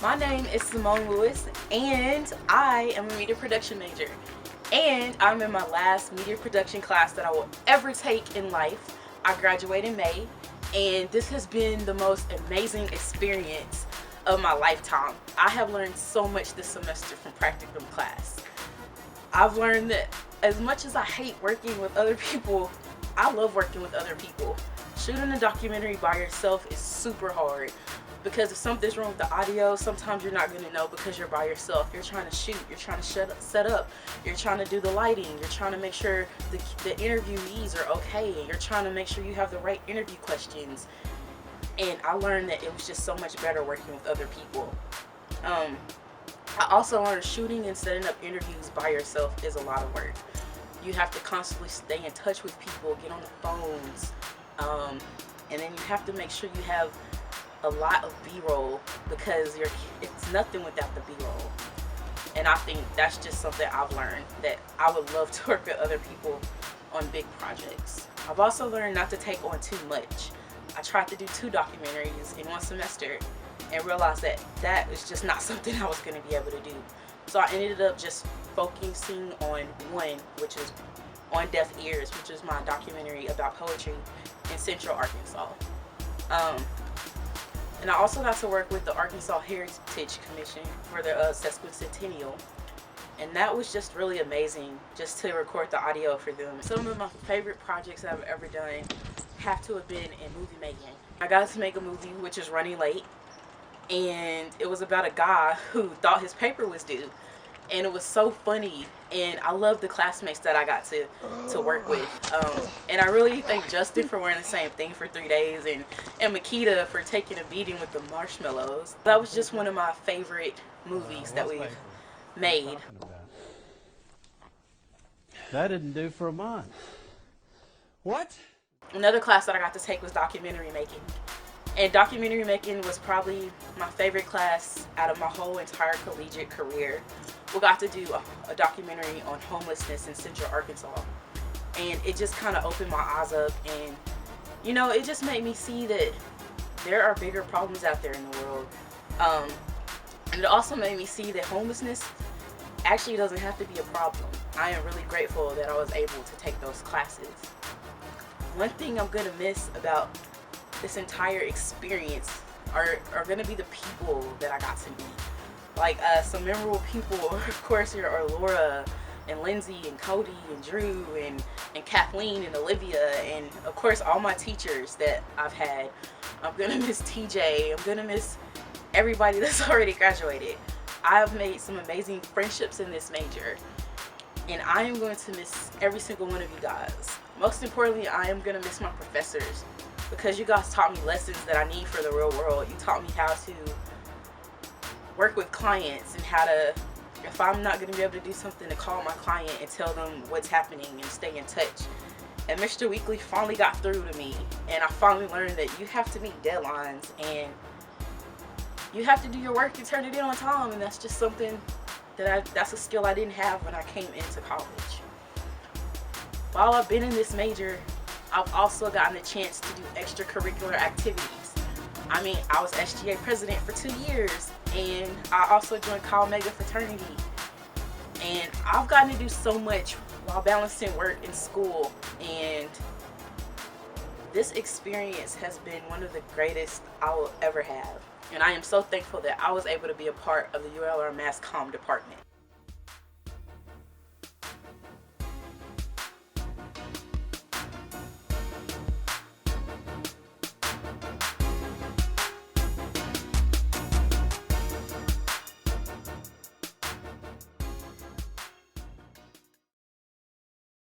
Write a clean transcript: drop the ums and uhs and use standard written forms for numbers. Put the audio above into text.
My name is Simone Lewis, and I am a media production major. And I'm in my last media production class that I will ever take in life. I graduate in May, and this has been the most amazing experience of my lifetime. I have learned so much this semester from practicum class. I've learned that as much as I hate working with other people, I love working with other people. Shooting a documentary by yourself is super hard because if something's wrong with the audio, sometimes you're not going to know because you're by yourself. You're trying to shoot, you're trying to set up, you're trying to do the lighting, you're trying to make sure the interviewees are okay, you're trying to make sure you have the right interview questions. And I learned that it was just so much better working with other people. I also learned shooting and setting up interviews by yourself is a lot of work. You have to constantly stay in touch with people, get on the phones, and then you have to make sure you have a lot of B-roll because it's nothing without the B-roll. And I think that's just something I've learned, that I would love to work with other people on big projects. I've also learned not to take on too much. I tried to do 2 documentaries in one semester and realized that that is just not something I was going to be able to do. So I ended up just focusing on one, which is On Deaf Ears, which is my documentary about poetry in Central Arkansas. And I also got to work with the Arkansas Heritage Commission for the sesquicentennial. And that was just really amazing, just to record the audio for them. Some of my favorite projects I've ever done have to have been in movie making. I got to make a movie, which is Running Late. And it was about a guy who thought his paper was due. And it was so funny, and I love the classmates that I got to work with. And I really thank Justin for wearing the same thing for 3 days, and Makita for taking a beating with the marshmallows. That was just one of my favorite movies that we've made. That didn't do for a month. What? Another class that I got to take was documentary making. And documentary making was probably my favorite class out of my whole entire collegiate career. We got to do a documentary on homelessness in Central Arkansas. And it just kind of opened my eyes up, and you know, it just made me see that there are bigger problems out there in the world. And it also made me see that homelessness actually doesn't have to be a problem. I am really grateful that I was able to take those classes. One thing I'm going to miss about this entire experience are going to be the people that I got to meet. Like some memorable people, of course, here are Laura and Lindsay and Cody and Drew and Kathleen and Olivia, and of course all my teachers that I've had. I'm going to miss TJ. I'm going to miss everybody that's already graduated. I've made some amazing friendships in this major, and I am going to miss every single one of you guys. Most importantly, I am going to miss my professors, because you guys taught me lessons that I need for the real world. You taught me how to work with clients and how to, if I'm not going to be able to do something, to call my client and tell them what's happening and stay in touch. And Mr. Weekly finally got through to me, and I finally learned that you have to meet deadlines and you have to do your work and turn it in on time, and that's just something that that's a skill I didn't have when I came into college. While I've been in this major, I've also gotten a chance to do extracurricular activities. I mean, I was SGA president for 2 years, and I also joined Chi Omega fraternity. And I've gotten to do so much while balancing work and school, and this experience has been one of the greatest I will ever have. And I am so thankful that I was able to be a part of the ULR Mass Comm department.